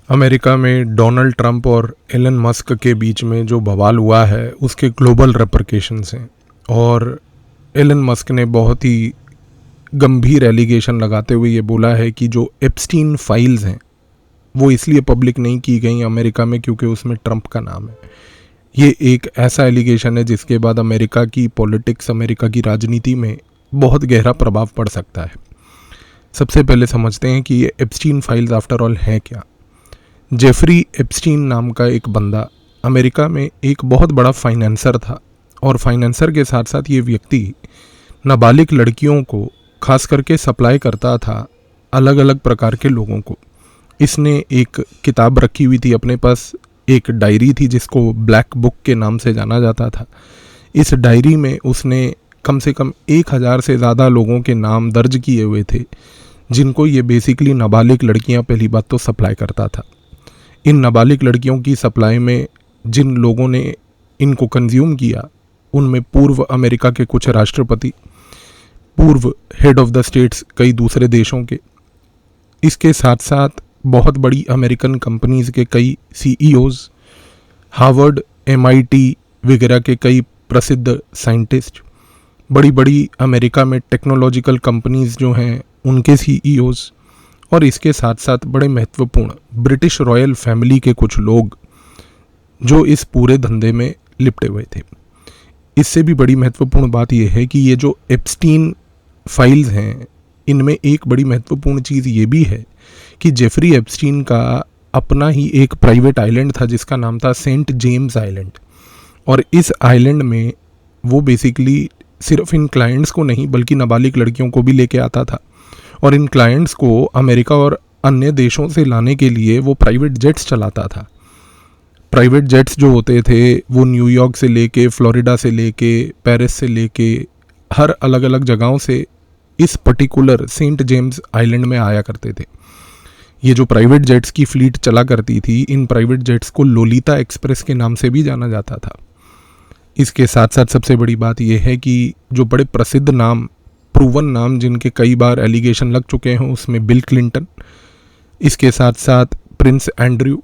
America में Donald Trump और Elon Musk के बीच में जो बवाल हुआ है उसके ग्लोबल रेपरकेशंस हैं। और एलन मस्क ने बहुत ही गंभीर एलिगेशन लगाते हुए ये बोला है कि जो एप्स्टीन फाइल्स हैं वो इसलिए पब्लिक नहीं की गई अमेरिका में क्योंकि उसमें ट्रंप का नाम है। ये एक ऐसा एलिगेशन है जिसके बाद अमेरिका की पॉलिटिक्स, अमेरिका की राजनीति में बहुत गहरा प्रभाव पड़ सकता है। सबसे पहले समझते हैं कि ये एप्स्टीन फाइल्स आफ्टर ऑल हैं क्या। जेफरी एप्स्टीन नाम का एक बंदा अमेरिका में एक बहुत बड़ा फाइनेंसर था, और फाइनेंसर के साथ साथ ये व्यक्ति नाबालिग लड़कियों को खास करके सप्लाई करता था अलग अलग प्रकार के लोगों को। इसने एक किताब रखी हुई थी अपने पास, एक डायरी थी जिसको ब्लैक बुक के नाम से जाना जाता था। इस डायरी में उसने कम से कम 1000 से ज़्यादा लोगों के नाम दर्ज किए हुए थे जिनको ये बेसिकली नाबालिग लड़कियां पहली बात तो सप्लाई करता था। इन नाबालिग लड़कियों की सप्लाई में जिन लोगों ने इनको कंज्यूम किया उनमें पूर्व अमेरिका के कुछ राष्ट्रपति, पूर्व हेड ऑफ द स्टेट्स कई दूसरे देशों के, इसके साथ साथ बहुत बड़ी अमेरिकन कंपनीज़ के कई सीईओज़, हार्वर्ड, MIT वगैरह के कई प्रसिद्ध साइंटिस्ट, बड़ी बड़ी अमेरिका में टेक्नोलॉजिकल कंपनीज़ जो हैं उनके सीईओज़, और इसके साथ साथ बड़े महत्वपूर्ण ब्रिटिश रॉयल फैमिली के कुछ लोग जो इस पूरे धंधे में लिपटे हुए थे। इससे भी बड़ी महत्वपूर्ण बात यह है कि ये जो एप्स्टीन फाइल्स हैं इनमें एक बड़ी महत्वपूर्ण चीज़ ये भी है कि जेफरी एप्स्टीन का अपना ही एक प्राइवेट आइलैंड था जिसका नाम था सेंट जेम्स आइलैंड। और इस आइलैंड में वो बेसिकली सिर्फ इन क्लाइंट्स को नहीं बल्कि नाबालिग लड़कियों को भी लेके आता था, और इन क्लाइंट्स को अमेरिका और अन्य देशों से लाने के लिए वो प्राइवेट जेट्स चलाता था। प्राइवेट जेट्स जो होते थे वो न्यूयॉर्क से लेके, फ्लोरिडा से लेके, पेरिस से लेके हर अलग अलग जगहों से इस पर्टिकुलर सेंट जेम्स आइलैंड में आया करते थे। ये जो प्राइवेट जेट्स की फ्लीट चला करती थी, इन प्राइवेट जेट्स को लोलिता एक्सप्रेस के नाम से भी जाना जाता था। इसके साथ साथ सबसे बड़ी बात यह है कि जो बड़े प्रसिद्ध नाम, प्रूवन नाम जिनके कई बार एलिगेशन लग चुके हैं उसमें बिल क्लिंटन, इसके साथ साथ प्रिंस एंड्रयू,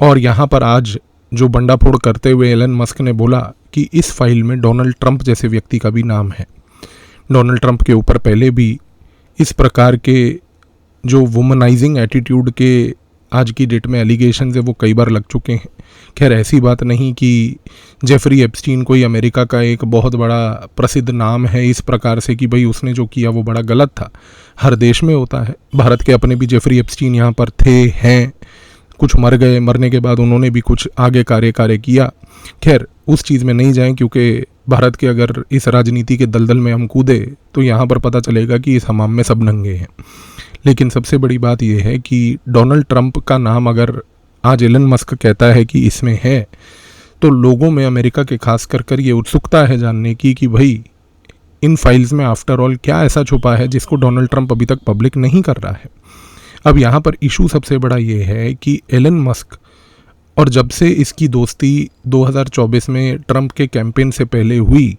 और यहाँ पर आज जो बंडाफोड़ करते हुए एलन मस्क ने बोला कि इस फाइल में डोनाल्ड ट्रंप जैसे व्यक्ति का भी नाम है। डोनाल्ड ट्रंप के ऊपर पहले भी इस प्रकार के जो वुमनाइजिंग एटीट्यूड के आज की डेट में एलिगेशन है वो कई बार लग चुके हैं। खैर ऐसी बात नहीं कि जेफरी एप्स्टीन कोई अमेरिका का एक बहुत बड़ा प्रसिद्ध नाम है इस प्रकार से कि भाई उसने जो किया वो बड़ा गलत था। हर देश में होता है, भारत के अपने भी जेफरी एप्स्टीन यहाँ पर थे, हैं, कुछ मर गए, मरने के बाद उन्होंने भी कुछ आगे कार्य किया। खैर उस चीज़ में नहीं जाएं क्योंकि भारत के अगर इस राजनीति के दलदल में हम कूदे तो यहाँ पर पता चलेगा कि इस हमाम में सब नंगे हैं। लेकिन सबसे बड़ी बात यह है कि डोनाल्ड ट्रंप का नाम अगर आज एलन मस्क कहता है कि इसमें है तो लोगों में अमेरिका के खास कर ये उत्सुकता है जानने की कि भाई इन फाइल्स में आफ्टर ऑल क्या ऐसा छुपा है जिसको डोनाल्ड ट्रंप अभी तक पब्लिक नहीं कर रहा है। अब यहाँ पर इशू सबसे बड़ा ये है कि एलन मस्क और जब से इसकी दोस्ती 2024 में ट्रंप के कैंपेन से पहले हुई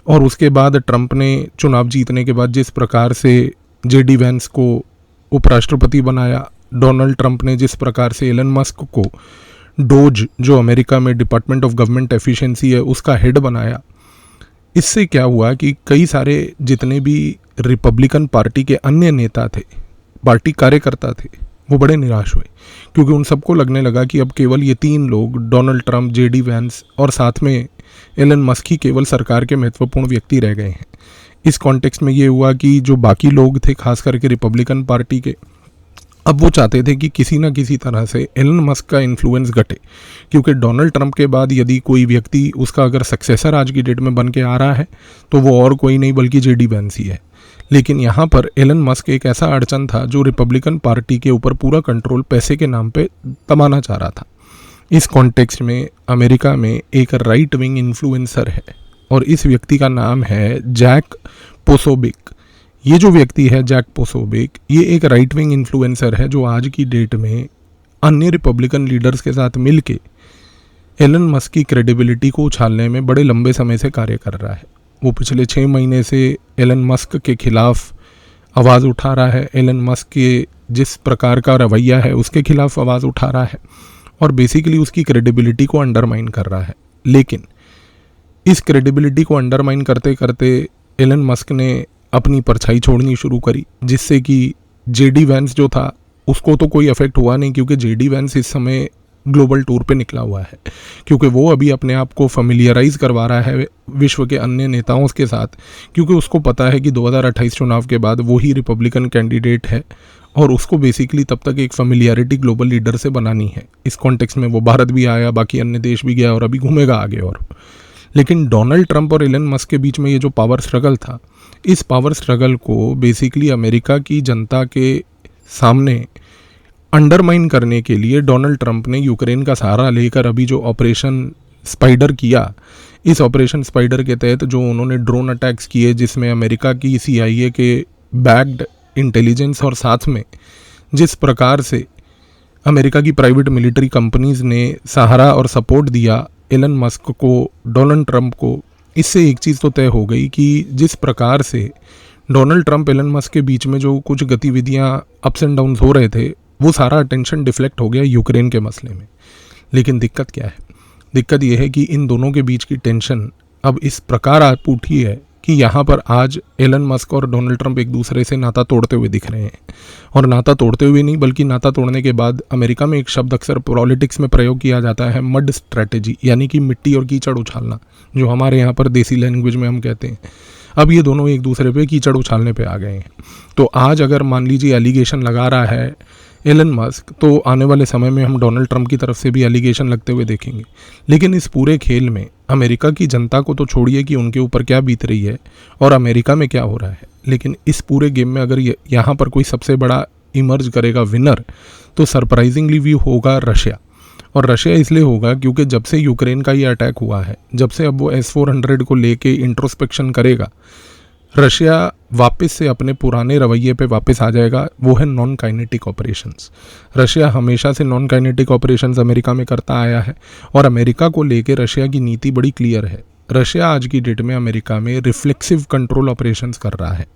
और उसके बाद ट्रंप ने चुनाव जीतने के बाद जिस प्रकार से JD वैंस को उपराष्ट्रपति बनाया, डोनाल्ड ट्रंप ने जिस प्रकार से एलन मस्क को डोज जो अमेरिका में डिपार्टमेंट ऑफ गवर्नमेंट एफिशिएंसी है उसका हेड बनाया, इससे क्या हुआ कि कई सारे जितने भी रिपब्लिकन पार्टी के अन्य नेता थे, पार्टी कार्यकर्ता थे, वो बड़े निराश हुए क्योंकि उन सबको लगने लगा कि अब केवल ये 3 लोग डोनाल्ड ट्रंप, JD वैंस और साथ में एलन मस्क ही केवल सरकार के महत्वपूर्ण व्यक्ति रह गए हैं। इस कॉन्टेक्स्ट में ये हुआ कि जो बाकी लोग थे खास करके रिपब्लिकन पार्टी के, अब वो चाहते थे कि किसी ना किसी तरह से एलन मस्क का इन्फ्लुएंस घटे, क्योंकि डोनाल्ड ट्रंप के बाद यदि कोई व्यक्ति उसका अगर सक्सेसर आज की डेट में बन के आ रहा है तो वो और कोई नहीं बल्कि JD वैंस ही है। लेकिन यहाँ पर एलन मस्क एक ऐसा अड़चन था जो रिपब्लिकन पार्टी के ऊपर पूरा कंट्रोल पैसे के नाम पे तमाना चाह रहा था। इस कॉन्टेक्स्ट में अमेरिका में एक राइट विंग इन्फ्लुएंसर है और इस व्यक्ति का नाम है जैक पोसोबिक। ये जो व्यक्ति है जैक पोसोबिक, ये एक राइट विंग इन्फ्लुएंसर है जो आज की डेट में अन्य रिपब्लिकन लीडर्स के साथ मिलके एलन मस्क की क्रेडिबिलिटी को उछालने में बड़े लंबे समय से कार्य कर रहा है। वो पिछले 6 महीने से एलन मस्क के खिलाफ आवाज़ उठा रहा है, एलन मस्क के जिस प्रकार का रवैया है उसके खिलाफ आवाज़ उठा रहा है और बेसिकली उसकी क्रेडिबिलिटी को अंडरमाइन कर रहा है। लेकिन इस क्रेडिबिलिटी को अंडरमाइन करते करते एलन मस्क ने अपनी परछाई छोड़नी शुरू करी, जिससे कि जेडी वैंस जो था उसको तो कोई इफेक्ट हुआ नहीं, क्योंकि जेडी वैंस इस समय ग्लोबल टूर पे निकला हुआ है, क्योंकि वो अभी अपने आप को फेमिलियराइज करवा रहा है विश्व के अन्य नेताओं के साथ, क्योंकि उसको पता है कि 2028 चुनाव के बाद वो ही रिपब्लिकन कैंडिडेट है और उसको बेसिकली तब तक एक फेमिलियरिटी ग्लोबल लीडर से बनानी है। इस कॉन्टेक्स्ट में वो भारत भी आया, बाकी अन्य देश भी गया और अभी घूमेगा आगे और। लेकिन डोनाल्ड ट्रंप और एलन मस्क के बीच में ये जो पावर स्ट्रगल था, इस पावर स्ट्रगल को बेसिकली अमेरिका की जनता के सामने अंडरमाइन करने के लिए डोनाल्ड ट्रंप ने यूक्रेन का सहारा लेकर अभी जो ऑपरेशन स्पाइडर किया, इस ऑपरेशन स्पाइडर के तहत जो उन्होंने ड्रोन अटैक्स किए, जिसमें अमेरिका की CIA के बैक्ड इंटेलिजेंस और साथ में जिस प्रकार से अमेरिका की प्राइवेट मिलिट्री कंपनीज ने सहारा और सपोर्ट दिया एलन मस्क को, डोनाल्ड ट्रंप को, इससे एक चीज़ तो तय हो गई कि जिस प्रकार से डोनाल्ड ट्रंप एलन मस्क के बीच में जो कुछ गतिविधियां अप्स एंड डाउन्स हो रहे थे, वो सारा अटेंशन डिफ्लेक्ट हो गया यूक्रेन के मसले में। लेकिन दिक्कत क्या है? दिक्कत यह है कि इन दोनों के बीच की टेंशन अब इस प्रकार आ उठी है कि यहाँ पर आज एलन मस्क और डोनाल्ड ट्रंप एक दूसरे से नाता तोड़ते हुए दिख रहे हैं। और नाता तोड़ते हुए नहीं, बल्कि नाता तोड़ने के बाद अमेरिका में एक शब्द अक्सर पॉलिटिक्स में प्रयोग किया जाता है, मड स्ट्रैटेजी, यानी कि मिट्टी और कीचड़ उछालना, जो हमारे यहाँ पर देसी लैंग्वेज में हम कहते हैं। अब ये दोनों एक दूसरे पे कीचड़ उछालने पे आ गए हैं। तो आज अगर मान लीजिए एलिगेशन लगा रहा है एलन मस्क, तो आने वाले समय में हम डोनाल्ड ट्रंप की तरफ से भी एलिगेशन लगते हुए देखेंगे। लेकिन इस पूरे खेल में अमेरिका की जनता को तो छोड़िए कि उनके ऊपर क्या बीत रही है और अमेरिका में क्या हो रहा है, लेकिन इस पूरे गेम में अगर यहाँ पर कोई सबसे बड़ा इमर्ज करेगा विनर, तो सरप्राइजिंगली भी होगा रशिया। और रशिया इसलिए होगा क्योंकि जब से यूक्रेन का ये अटैक हुआ है, जब से अब वो S-400 को लेके इंट्रोस्पेक्शन करेगा, रशिया वापस से अपने पुराने रवैये पे वापस आ जाएगा, वो है नॉन काइनेटिक ऑपरेशंस। रशिया हमेशा से नॉन काइनेटिक ऑपरेशंस अमेरिका में करता आया है और अमेरिका को लेके रशिया की नीति बड़ी क्लियर है। रशिया आज की डेट में अमेरिका में रिफ्लेक्सिव कंट्रोल ऑपरेशंस कर रहा है।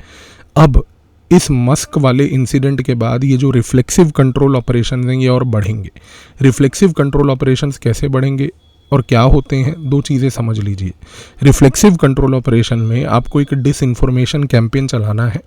अब इस मस्क वाले इंसिडेंट के बाद ये जो रिफ्लेक्सिव कंट्रोल ऑपरेशंस हैं ये और बढ़ेंगे। रिफ्लेक्सिव कंट्रोल ऑपरेशंस कैसे बढ़ेंगे और क्या होते हैं, दो चीज़ें समझ लीजिए। रिफ्लेक्सिव कंट्रोल ऑपरेशन में आपको एक डिसइंफॉर्मेशन कैंपेन चलाना है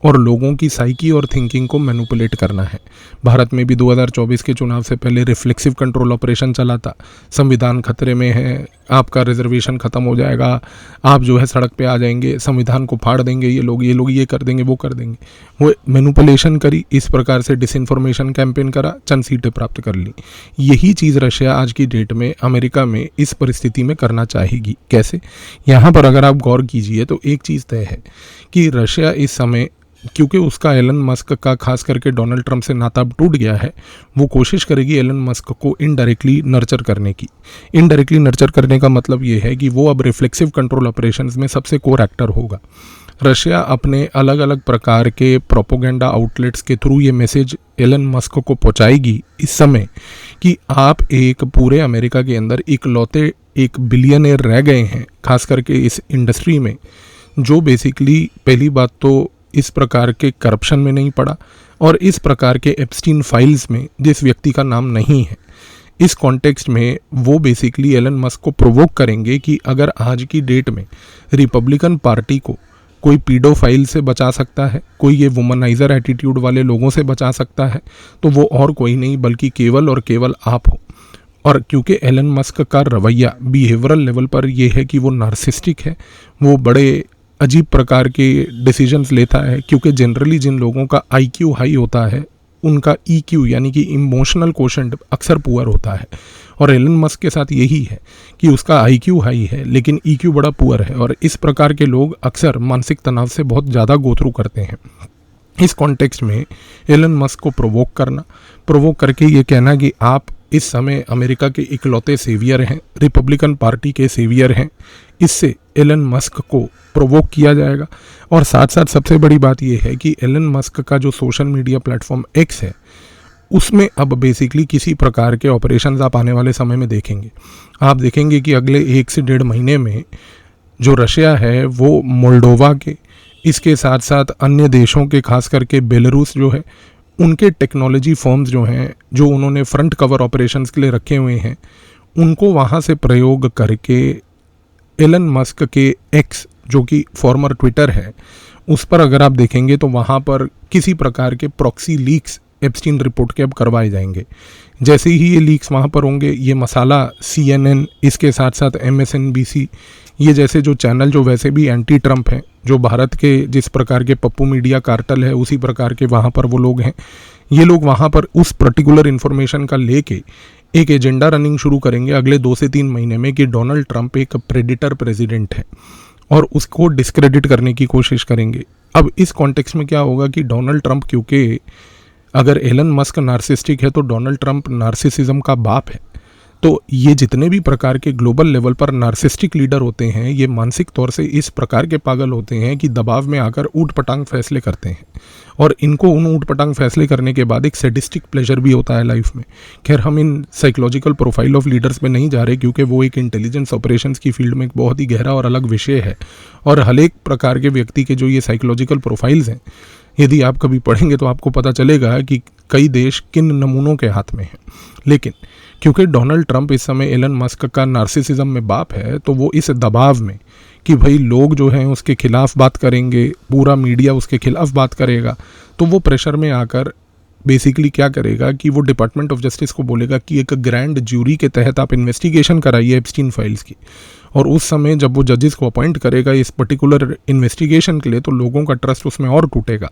और लोगों की साइकी और थिंकिंग को मैनिपुलेट करना है। भारत में भी 2024 के चुनाव से पहले रिफ्लेक्सिव कंट्रोल ऑपरेशन चला था। संविधान खतरे में है, आपका रिजर्वेशन ख़त्म हो जाएगा, आप जो है सड़क पे आ जाएंगे, संविधान को फाड़ देंगे ये लोग ये कर देंगे, वो कर देंगे। वो मैनिपुलेशन करी, इस प्रकार से डिसइंफॉर्मेशन कैंपेन करा, चंद सीटें प्राप्त कर ली। यही चीज़ रशिया आज की डेट में अमेरिका में इस परिस्थिति में करना चाहेगी। कैसे? यहाँ पर अगर आप गौर कीजिए तो एक चीज़ तय है कि रशिया इस समय, क्योंकि उसका एलन मस्क का खास करके डोनाल्ड ट्रंप से नाता टूट गया है, वो कोशिश करेगी एलन मस्क को इनडायरेक्टली नर्चर करने की। इनडायरेक्टली नर्चर करने का मतलब ये है कि वो अब रिफ्लेक्सिव कंट्रोल ऑपरेशंस में सबसे कोर एक्टर होगा। रशिया अपने अलग अलग प्रकार के प्रोपोगेंडा आउटलेट्स के थ्रू ये मैसेज एलन मस्क को पहुंचाएगी इस समय कि आप एक पूरे अमेरिका के अंदर इकलौते एक बिलियनर रह गए हैं, खास करके इस इंडस्ट्री में, जो बेसिकली पहली बात तो इस प्रकार के करप्शन में नहीं पड़ा और इस प्रकार के एप्स्टीन फाइल्स में जिस व्यक्ति का नाम नहीं है। इस कॉन्टेक्स्ट में वो बेसिकली एलन मस्क को प्रोवोक करेंगे कि अगर आज की डेट में रिपब्लिकन पार्टी को कोई पीडोफाइल से बचा सकता है, कोई ये वुमनाइजर एटीट्यूड वाले लोगों से बचा सकता है, तो वो और कोई नहीं बल्कि केवल और केवल आप हो। और क्योंकि एलन मस्क का रवैया बिहेवियरल लेवल पर यह है कि वो नार्सिस्टिक है, वो बड़े अजीब प्रकार के डिसीजंस लेता है, क्योंकि जनरली जिन लोगों का IQ हाई होता है उनका EQ यानी कि इमोशनल कोशेंट अक्सर पुअर होता है। और एलन मस्क के साथ यही है कि उसका IQ हाई है लेकिन EQ बड़ा पुअर है, और इस प्रकार के लोग अक्सर मानसिक तनाव से बहुत ज़्यादा गो थ्रू करते हैं। इस कॉन्टेक्स्ट में एलन मस्क को प्रोवोक करके ये कहना कि आप इस समय अमेरिका के इकलौते सेवियर हैं, रिपब्लिकन पार्टी के सेवियर हैं, इससे एलन मस्क को प्रोवोक किया जाएगा। और साथ साथ सबसे बड़ी बात यह है कि एलन मस्क का जो सोशल मीडिया प्लेटफॉर्म X है, उसमें अब बेसिकली किसी प्रकार के ऑपरेशंस आप आने वाले समय में देखेंगे। आप देखेंगे कि अगले 1 से 1.5 महीने में जो रशिया है वो मोल्डोवा के, इसके साथ साथ अन्य देशों के, खास करके बेलारूस जो है, उनके टेक्नोलॉजी फर्म्स जो हैं, जो उन्होंने फ्रंट कवर ऑपरेशंस के लिए रखे हुए हैं, उनको वहाँ से प्रयोग करके एलन मस्क के एक्स, जो कि फॉर्मर ट्विटर है, उस पर अगर आप देखेंगे तो वहाँ पर किसी प्रकार के प्रॉक्सी लीक्स एप्स्टीन रिपोर्ट के अब करवाए जाएंगे। जैसे ही ये लीक्स वहाँ पर होंगे, ये मसाला CNN, इसके साथ साथ MSNBC, ये जैसे जो चैनल जो वैसे भी एंटी ट्रम्प हैं, जो भारत के जिस प्रकार के पप्पू मीडिया कार्टल है उसी प्रकार के वहाँ पर वो लोग हैं, ये लोग वहाँ पर उस पर्टिकुलर इन्फॉर्मेशन का लेके एक एजेंडा रनिंग शुरू करेंगे अगले 2 से 3 महीने में कि डोनाल्ड ट्रंप एक प्रेडिटर प्रेसिडेंट है, और उसको डिस्क्रेडिट करने की कोशिश करेंगे। अब इस कॉन्टेक्स्ट में क्या होगा कि डोनाल्ड ट्रंप, क्योंकि अगर एलन मस्क नार्सिस्टिक है तो डोनाल्ड ट्रंप नार्सिसिज्म का बाप है, तो ये जितने भी प्रकार के ग्लोबल लेवल पर नार्सिस्टिक लीडर होते हैं, ये मानसिक तौर से इस प्रकार के पागल होते हैं कि दबाव में आकर ऊट पटांग फैसले करते हैं, और इनको उन ऊट पटांग फैसले करने के बाद एक सैडिस्टिक प्लेजर भी होता है लाइफ में। खैर, हम in psychological profile of leaders में नहीं जा रहे, क्योंकि वो एक इंटेलिजेंस ऑपरेशंस की फील्ड में एक बहुत ही गहरा और अलग विषय है, और हर एक प्रकार के व्यक्ति के जो ये साइकोलॉजिकल प्रोफाइल्स हैं, यदि आप कभी पढ़ेंगे तो आपको पता चलेगा कि कई देश किन नमूनों के हाथ में हैं। लेकिन क्योंकि डोनाल्ड ट्रंप इस समय एलन मस्क का नार्सिसिज्म में बाप है, तो वो इस दबाव में कि भाई लोग जो हैं उसके खिलाफ बात करेंगे, पूरा मीडिया उसके खिलाफ बात करेगा, तो वो प्रेशर में आकर बेसिकली क्या करेगा कि वो डिपार्टमेंट ऑफ जस्टिस को बोलेगा कि एक ग्रैंड ज्यूरी के तहत आप इन्वेस्टिगेशन कराइए एप्स्टीन फाइल्स की, और उस समय जब वो जजेस को अपॉइंट करेगा इस पर्टिकुलर इन्वेस्टिगेशन के लिए, तो लोगों का ट्रस्ट उसमें और टूटेगा,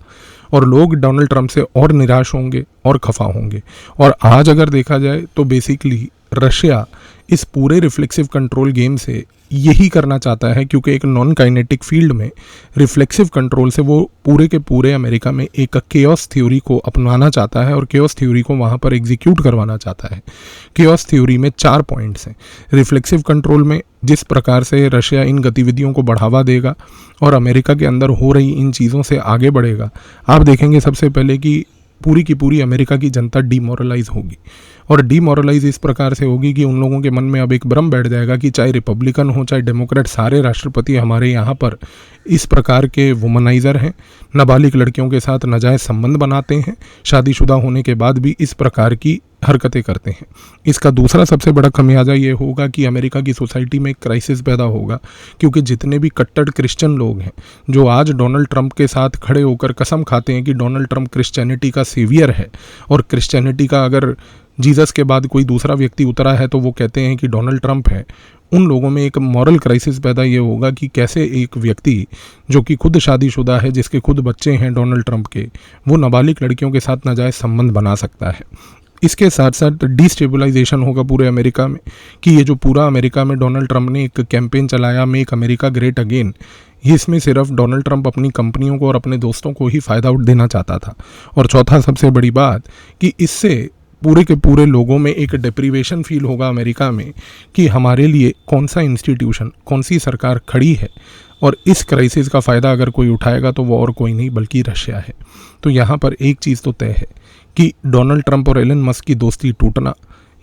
और लोग डोनाल्ड ट्रंप से और निराश होंगे और खफा होंगे। और आज अगर देखा जाए तो बेसिकली रशिया इस पूरे रिफ्लेक्सिव कंट्रोल गेम से यही करना चाहता है, क्योंकि एक नॉन काइनेटिक फील्ड में रिफ्लेक्सिव कंट्रोल से वो पूरे के पूरे अमेरिका में एक केओस थ्योरी को अपनाना चाहता है, और केओस थ्योरी को वहाँ पर एग्जीक्यूट करवाना चाहता है। केओस थ्योरी में 4 पॉइंट्स हैं। रिफ्लेक्सिव कंट्रोल में जिस प्रकार से रशिया इन गतिविधियों को बढ़ावा देगा और अमेरिका के अंदर हो रही इन चीज़ों से आगे बढ़ेगा, आप देखेंगे सबसे पहले कि पूरी की पूरी अमेरिका की जनता डीमोरलाइज होगी, और डीमोरलाइज इस प्रकार से होगी कि उन लोगों के मन में अब एक भ्रम बैठ जाएगा कि चाहे रिपब्लिकन हो चाहे डेमोक्रेट, सारे राष्ट्रपति हमारे यहाँ पर इस प्रकार के वुमनाइज़र हैं, नाबालिग लड़कियों के साथ नाजायज़ संबंध बनाते हैं, शादीशुदा होने के बाद भी इस प्रकार की हरकतें करते हैं। इसका दूसरा सबसे बड़ा खमियाजा ये होगा कि अमेरिका की सोसाइटी में एक क्राइसिस पैदा होगा, क्योंकि जितने भी कट्टर क्रिश्चियन लोग हैं जो आज डोनाल्ड ट्रंप के साथ खड़े होकर कसम खाते हैं कि डोनाल्ड ट्रंप क्रिश्चियनिटी का सेवियर है, और क्रिश्चियनिटी का अगर जीसस के बाद कोई दूसरा व्यक्ति उतरा है तो वो कहते हैं कि डोनाल्ड ट्रंप है, उन लोगों में एक मॉरल क्राइसिस पैदा ये होगा कि कैसे एक व्यक्ति जो कि खुद शादीशुदा है, जिसके खुद बच्चे हैं डोनाल्ड ट्रंप के, वो नाबालिग लड़कियों के साथ नाजायज़ संबंध बना सकता है। इसके साथ साथ डिस्टेबलाइजेशन होगा पूरे अमेरिका में, कि ये जो पूरा अमेरिका में डोनाल्ड ट्रंप ने एक कैंपेन चलाया, मेक अमेरिका ग्रेट अगेन, ये इसमें सिर्फ डोनाल्ड ट्रंप अपनी कंपनियों को और अपने दोस्तों को ही फ़ायदा देना चाहता था। और चौथा सबसे बड़ी बात कि इससे पूरे के पूरे लोगों में एक डिप्रीवेशन फील होगा अमेरिका में कि हमारे लिए कौन सा इंस्टीट्यूशन, कौन सी सरकार खड़ी है, और इस क्राइसिस का फ़ायदा अगर कोई उठाएगा तो वो और कोई नहीं बल्कि रशिया है। तो यहाँ पर एक चीज़ तो तय है कि डोनाल्ड ट्रंप और एलन मस्क की दोस्ती टूटना,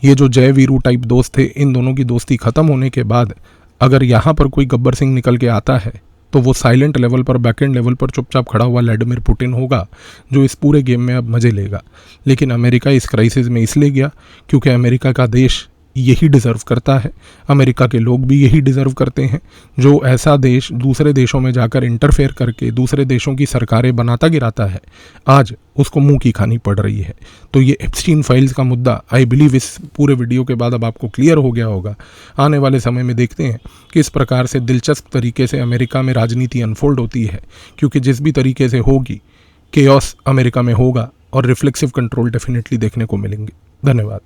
ये जो जय वीरू टाइप दोस्त थे, इन दोनों की दोस्ती ख़त्म होने के बाद अगर यहाँ पर कोई गब्बर सिंह निकल के आता है तो वो साइलेंट लेवल पर, बैकएंड लेवल पर चुपचाप खड़ा हुआ व्लादिमीर पुतिन होगा, जो इस पूरे गेम में अब मज़े लेगा। लेकिन अमेरिका इस क्राइसिस में इसलिए गया क्योंकि अमेरिका का देश यही डिज़र्व करता है, अमेरिका के लोग भी यही डिज़र्व करते हैं, जो ऐसा देश दूसरे देशों में जाकर इंटरफेयर करके दूसरे देशों की सरकारें बनाता गिराता है, आज उसको मुंह की खानी पड़ रही है। तो ये एप्स्टीन फाइल्स का मुद्दा आई बिलीव इस पूरे वीडियो के बाद अब आपको क्लियर हो गया होगा। आने वाले समय में देखते हैं किस प्रकार से दिलचस्प तरीके से अमेरिका में राजनीति अनफोल्ड होती है, क्योंकि जिस भी तरीके से होगी केओस अमेरिका में होगा और रिफ्लेक्सिव कंट्रोल डेफिनेटली देखने को मिलेंगे। धन्यवाद।